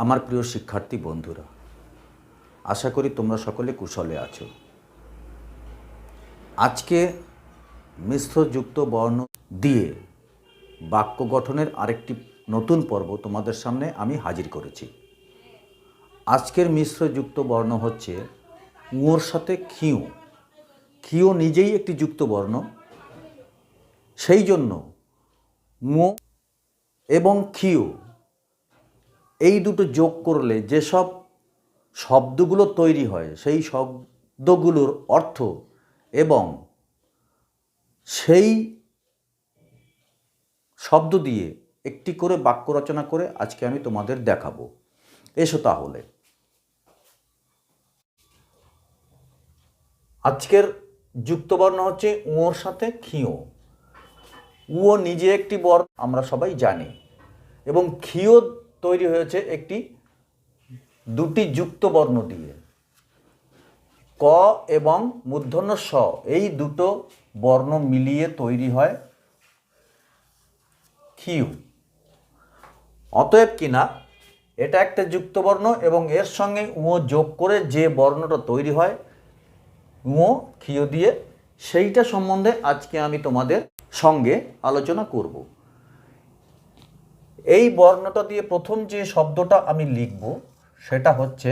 আমার প্রিয় শিক্ষার্থী বন্ধুরা, আশা করি তোমরা সকলে কুশলে আছো। আজকে মিশ্রযুক্ত বর্ণ দিয়ে বাক্য গঠনের আরেকটি নতুন পর্ব তোমাদের সামনে আমি হাজির করেছি। আজকের মিশ্রযুক্ত বর্ণ হচ্ছে উঁর সাথে ক্ষিউ। ক্ষিউ নিজেই একটি যুক্ত বর্ণ, সেই জন্য উঁ এবং ক্ষিউ এই দুটো যোগ করলে যেসব শব্দগুলো তৈরি হয় সেই শব্দগুলোর অর্থ এবং সেই শব্দ দিয়ে একটি করে বাক্য রচনা করে আজকে আমি তোমাদের দেখাবো। এসো তাহলে। আজকের যুক্তবর্ণ হচ্ছে উঁর সাথে ক্ষিউ। উঁ নিজে একটি বর্ণ, আমরা সবাই জানি, এবং ক্ষিউ তৈরি হয়েছে দুটি যুক্ত বর্ণ দিয়ে। ক এবং মূর্ধন্য স এই দুটো বর্ণ মিলিয়ে তৈরি হয় ক্ষিউ। অতএব কিনা এটা একটা যুক্ত বর্ণ এবং এর সঙ্গে উঁ যোগ করে যে বর্ণটা তৈরি হয় উঁ ক্ষিউ দিয়ে, সেইটা সম্বন্ধে আজকে আমি তোমাদের সঙ্গে আলোচনা করব। এই বর্ণটা দিয়ে প্রথম যে শব্দটা আমি লিখব সেটা হচ্ছে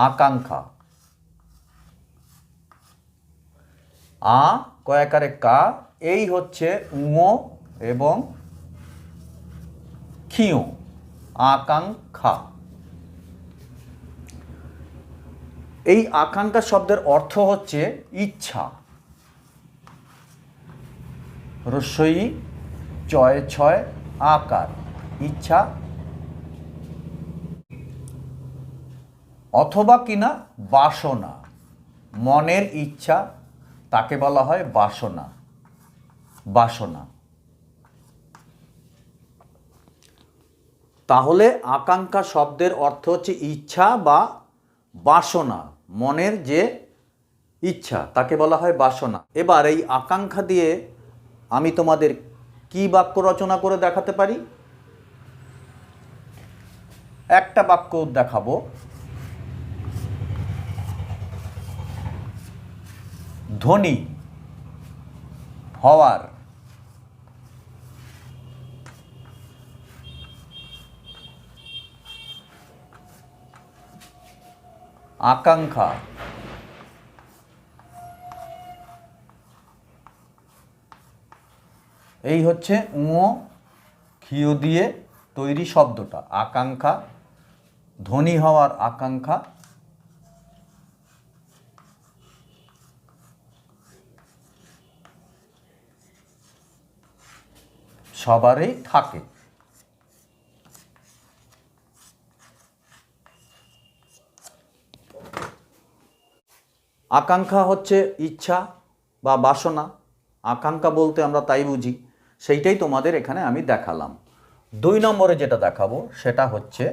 আকাঙ্ক্ষা। আ কয়াকারে কা, এই হচ্ছে উঁ এবং ক্ষিউ, আকাঙ্ক্ষা। এই আকাঙ্ক্ষা শব্দের অর্থ হচ্ছে ইচ্ছা। রস্বই চয় ছয় আকার, ইচ্ছা, অথবা কিনা বাসনা, মনের ইচ্ছা, তাকে বলা হয় বাসনা। বাসনা। তাহলে আকাঙ্ক্ষা শব্দের অর্থ হচ্ছে ইচ্ছা বা বাসনা, মনের যে ইচ্ছা তাকে বলা হয় বাসনা। এবার এই আকাঙ্ক্ষা দিয়ে আমি তোমাদের কি বাক্য রচনা করে দেখাতে পারি? একটা বাক্য দেখাবো। ধনী হওয়ার আকাঙ্ক্ষা এই হচ্ছে উঁ ক্ষিউ দিয়ে তৈরি শব্দটা। আকাঙ্ক্ষা, ধনী হওয়ার আকাঙ্ক্ষা সবারই থাকে। আকাঙ্ক্ষা হচ্ছে ইচ্ছা বা বাসনা। আকাঙ্ক্ষা বলতে আমরা তাই বুঝি, সেইটাই তোমাদের এখানে আমি দেখালাম। 2 নম্বরে যেটা দেখাবো সেটা হচ্ছে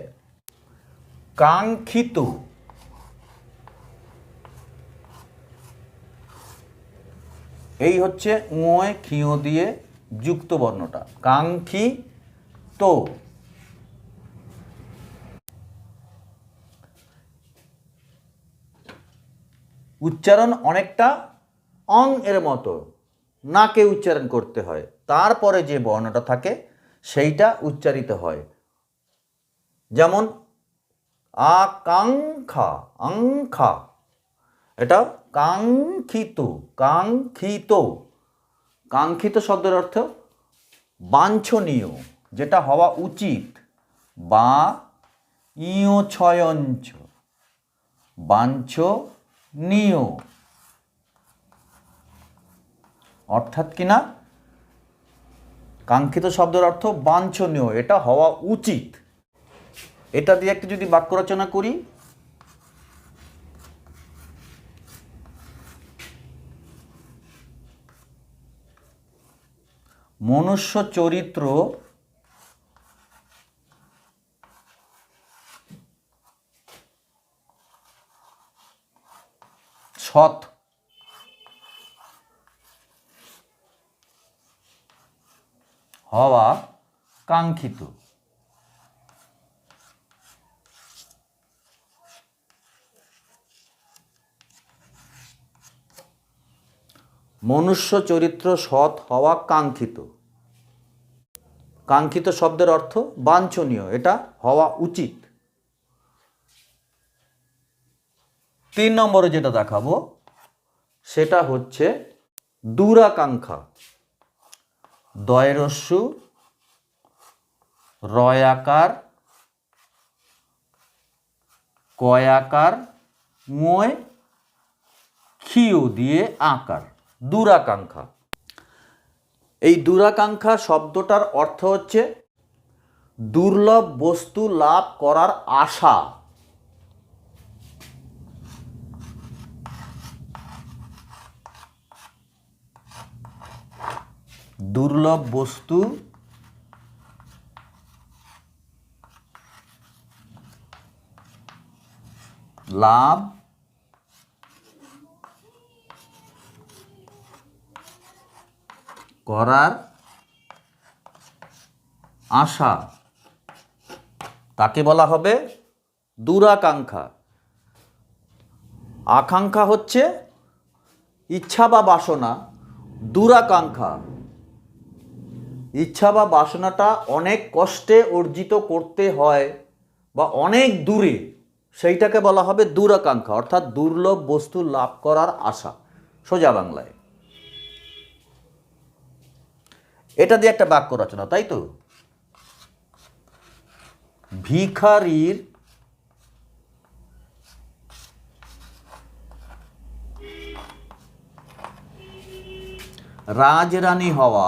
কাঙ্ক্ষিত। এই হচ্ছে উঁ ক্ষিউ দিয়ে যুক্ত বর্ণটা, কাঙ্ক্ষিত। উচ্চারণ অনেকটা অং এর মতো, নাকে উচ্চারণ করতে হয়, তারপরে যে বর্ণটা থাকে সেইটা উচ্চারিত হয়। যেমন আকাঙ্ক্ষা, আংখা, এটা কাঙ্ক্ষিত। কাঙ্ক্ষিত, কাঙ্ক্ষিত শব্দের অর্থ বাঞ্ছনীয়, যেটা হওয়া উচিত। বা ইয় ছয়ঞ্চ, বাঞ্ছনীয়, অর্থাৎ কিনা কাঙ্ক্ষিত শব্দের অর্থ বাঞ্ছনীয়, এটা হওয়া উচিত। এটা দিয়ে একটি যদি বাক্য রচনা করি, মনুষ্য চরিত্র সৎ হওয়া কাঙ্ক্ষিত। মনুষ্য চরিত্র সৎ হওয়া কাঙ্ক্ষিত। কাঙ্ক্ষিত শব্দের অর্থ বাঞ্ছনীয়, এটা হওয়া উচিত। 3 নম্বরে যেটা দেখাবো সেটা হচ্ছে দূরাকাঙ্ক্ষা। দয়রস্যু রয়াকার কয়াকার ময় ক্ষীয় দিয়ে আকার, দূরাকাঙ্ক্ষা। এই দূরাকাঙ্ক্ষা শব্দটার অর্থ হচ্ছে দুর্লভ বস্তু লাভ করার আশা। দুর্লভ বস্তু লাভ করার আশা, তাকে বলা হবে দূরাকাঙ্ক্ষা। আকাঙ্ক্ষা হচ্ছে ইচ্ছা বা বাসনা, দূরাকাঙ্ক্ষা ইচ্ছা বা বাসনাটা অনেক কষ্টে অর্জিত করতে হয় বা অনেক দূরে, সেইটাকে বলা হবে দূরাকাঙ্ক্ষা, অর্থাৎ দুর্লভ বস্তু লাভ করার আশা, সোজা বাংলায়। এটা দিয়ে একটা বাক্য রচনা, তাই তো? ভিখারির রাজরানী হওয়া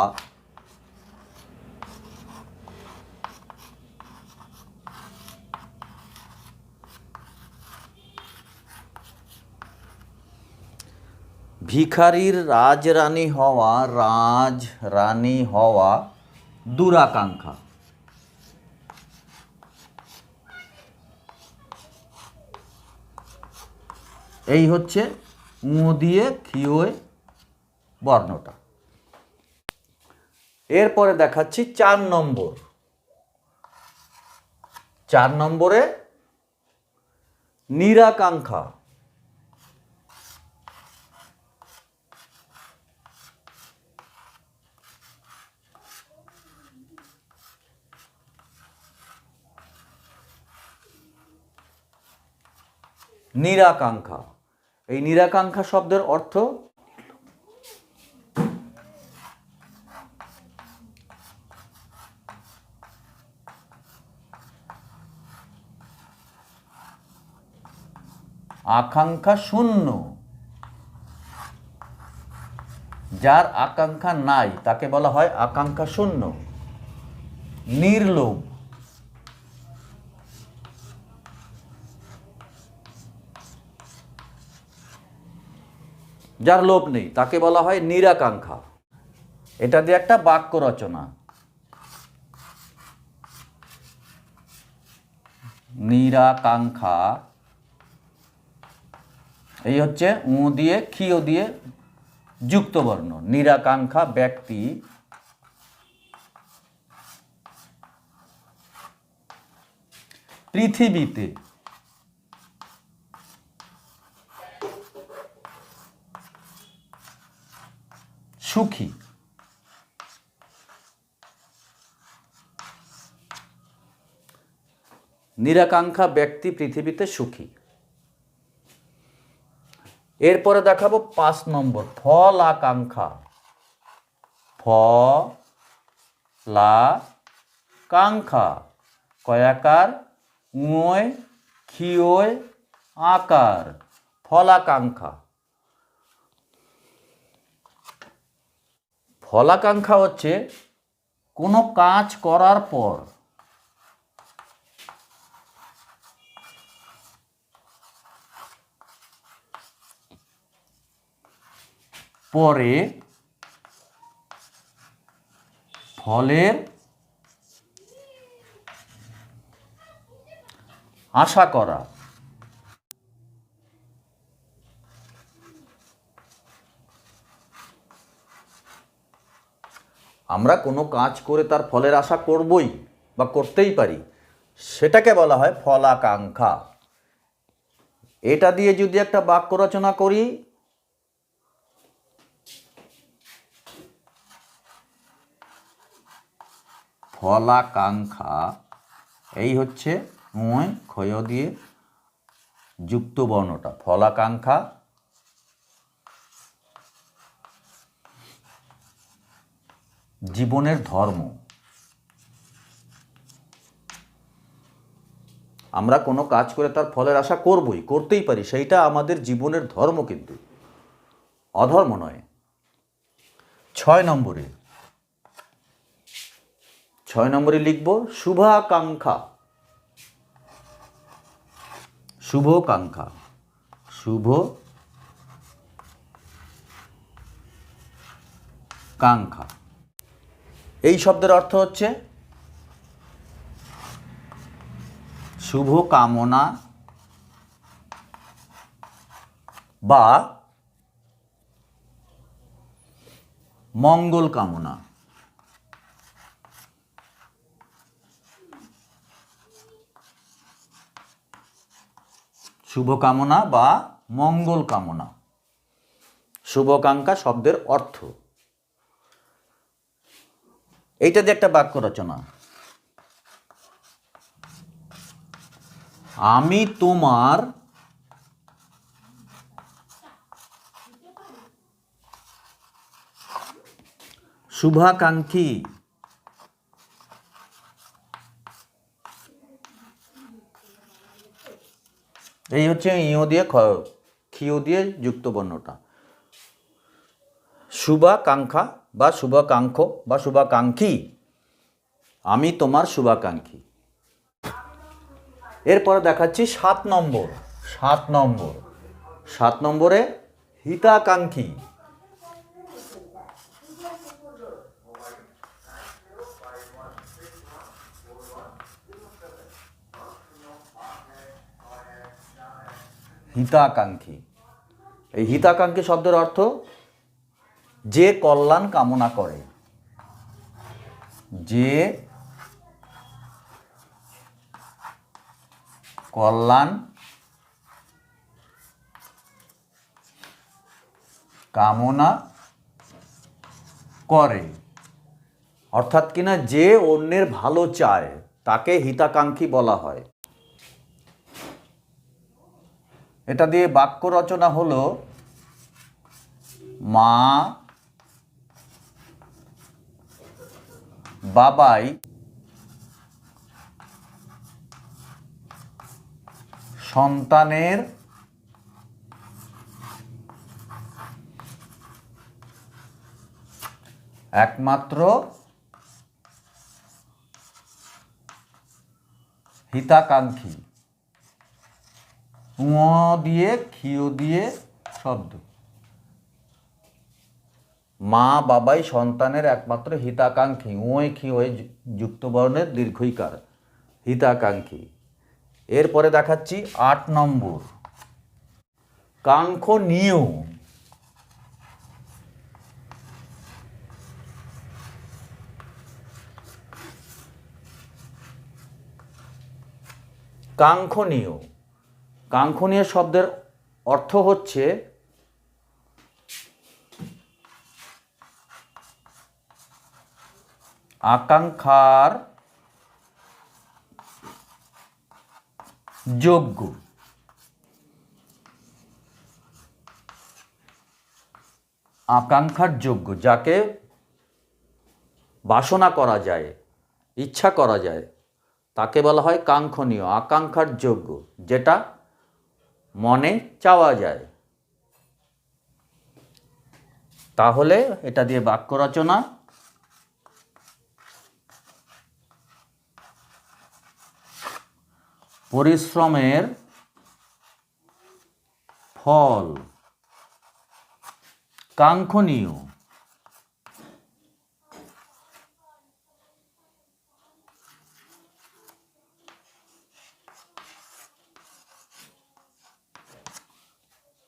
ভিখারির রাজরানী হওয়া দূরাকাঙ্ক্ষা। এই হচ্ছে উ দিয়ে ক্ষীয় বর্ণটা। এরপরে দেখাচ্ছি 4 নম্বর। 4 নম্বরে নিরাকাঙ্ক্ষা। নিরাকাঙ্ক্ষা, এই নিরাকাঙ্ক্ষা শব্দের অর্থ আকাঙ্ক্ষা শূন্য। যার আকাঙ্ক্ষা নাই তাকে বলা হয় আকাঙ্ক্ষা শূন্য। নির্লোভ, যার লোভ নেই তাকে বলা হয় নিরাকাঙ্ক্ষা। এটা দিয়ে একটা বাক্য রচনা। নিরাকাঙ্ক্ষা, এই হচ্ছে উ দিয়ে ক্ষীয় দিয়ে যুক্ত বর্ণ। নিরাকাঙ্ক্ষা ব্যক্তি পৃথিবীতে সুখী। নিরাকাঙ্ক্ষা ব্যক্তি পৃথিবীতে সুখী। এরপরে দেখাবো 5 নম্বর ফল আকাঙ্ক্ষা। ফলাকাঙ্ক্ষা কয়াকার উয় ক্ষীয় আকার, ফলাকাঙ্ক্ষা। ফলাকাঙ্ক্ষা হচ্ছে কোনো কাজ করার পরে ফলের আশা করা। আমরা কোনো কাজ করে তার ফলের আশা করবই বা করতেই পারি, সেটাকে বলা হয় ফলাকাঙ্ক্ষা। এটা দিয়ে যদি একটা বাক্য রচনা করি, ফলাকাঙ্ক্ষা, এই হচ্ছে ক্ষয় দিয়ে যুক্ত বর্ণটা, ফলাকাঙ্ক্ষা জীবনের ধর্ম। আমরা কোনো কাজ করে তার ফলের আশা করবই, করতেই পারি, সেইটা আমাদের জীবনের ধর্ম, কিন্তু অধর্ম নয়। 6 নম্বরে লিখব শুভাকাঙ্ক্ষা। শুভকাঙ্ক্ষা, শুভ কাঙ্ক্ষা, এই শব্দের অর্থ হচ্ছে শুভ কামনা বা মঙ্গল কামনা। শুভকামনা বা মঙ্গল কামনা, শুভকাঙ্ক্ষা শব্দের অর্থ। এইটা দিয়ে একটা বাক্য রচনা, আমি তোমার শুভাকাঙ্ক্ষী। এই হচ্ছে ইয় দিয়ে ক্ষিয় দিয়ে যুক্ত বর্ণটা, শুভাকাঙ্ক্ষা বা শুভাকাঙ্ক্ষ বা শুভাকাঙ্ক্ষী, আমি তোমার শুভাকাঙ্ক্ষী। এরপরে দেখাচ্ছি 7 নম্বরে হিতাকাঙ্ক্ষী। হিতাকাঙ্ক্ষী, এই হিতাকাঙ্ক্ষী শব্দের অর্থ যে কল্যাণ কামনা করে, যে কল্যাণ কামনা করে, অর্থাৎ কিনা যে অন্যের ভালো চায় তাকে হিতাকাঙ্ক্ষী বলা হয়। এটা দিয়ে বাক্য রচনা হলো মা বাবাই সন্তানের একমাত্র হিতাকাঙ্ক্ষী। দিয়ে ক্ষিয় দিয়ে শব্দ, মা বাবাই সন্তানের একমাত্র হিতাকাঙ্ক্ষী, ক্ষিয় যুক্ত বর্ণের দীর্ঘইকার, হিতাকাঙ্ক্ষী। এরপরে দেখাচ্ছি 8 নম্বর, কাঙ্ক্ষনীয়। কাঙ্ক্ষনীয়, কাঙ্ক্ষনীয় শব্দের অর্থ হচ্ছে আকাঙ্ক্ষার যোগ্য। আকাঙ্ক্ষার যোগ্য, যাকে বাসনা করা যায়, ইচ্ছা করা যায়, তাকে বলা হয় কাঙ্ক্ষনীয়, আকাঙ্ক্ষার যোগ্য, যেটা মনে চাওয়া যায়। তাহলে এটা দিয়ে বাক্য রচনা, পরিশ্রমের ফল কাঙ্ক্ষনীয়।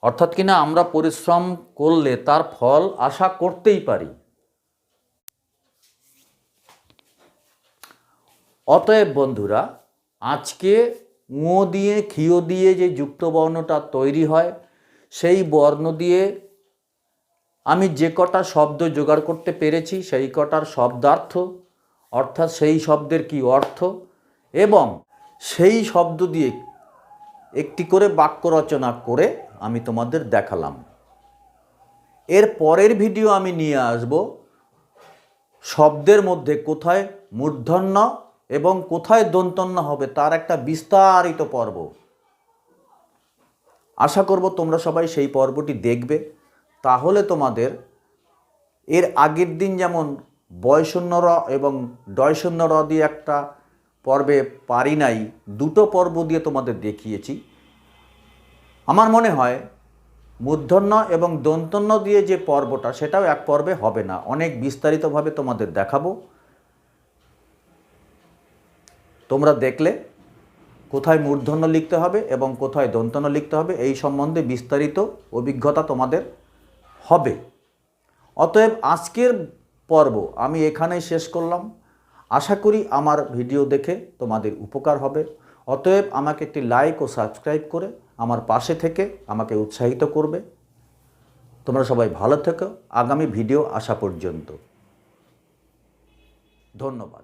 অর্থাৎ কিনা আমরা পরিশ্রম করলে তার ফল আশা করতেই পারি। অতএব বন্ধুরা, আজকে ঙ দিয়ে ক্ষীয় দিয়ে যে যুক্ত বর্ণটা তৈরি হয়, সেই বর্ণ দিয়ে আমি যে কটা শব্দ জোগাড় করতে পেরেছি সেই কটার শব্দার্থ, অর্থাৎ সেই শব্দের কি অর্থ, এবং সেই শব্দ দিয়ে একটি করে বাক্য রচনা করে আমি তোমাদের দেখালাম। এর পরের ভিডিও আমি নিয়ে আসব শব্দের মধ্যে কোথায় মূর্ধন্য এবং কোথায় দন্তন্য হবে তার একটা বিস্তারিত পর্ব। আশা করব তোমরা সবাই সেই পর্বটি দেখবে, তাহলে তোমাদের এর আগের দিন যেমন বয়শূন্য র এবং ডয়শূন্য র দিয়ে একটা পর্বে পারি নাই, দুটো পর্ব দিয়ে তোমাদের দেখিয়েছি। আমার মনে হয় মূর্ধন্য এবং দন্তন্য দিয়ে যে পর্বটা সেটাও এক পর্বে হবে না, অনেক বিস্তারিতভাবে তোমাদের দেখাবো। তোমরা দেখলে কোথায় মূর্ধন্য লিখতে হবে এবং কোথায় দন্তন্য লিখতে হবে এই সম্বন্ধে বিস্তারিত অভিজ্ঞতা তোমাদের হবে। অতএব আজকের পর্ব আমি এখানেই শেষ করলাম। আশা করি আমার ভিডিও দেখে তোমাদের উপকার হবে। অতএব আমাকে একটি লাইক ও সাবস্ক্রাইব করে আমার পাশে থেকে আমাকে উৎসাহিত করবে। তোমরা সবাই ভালো থেকো, আগামী ভিডিও আসা পর্যন্ত। ধন্যবাদ।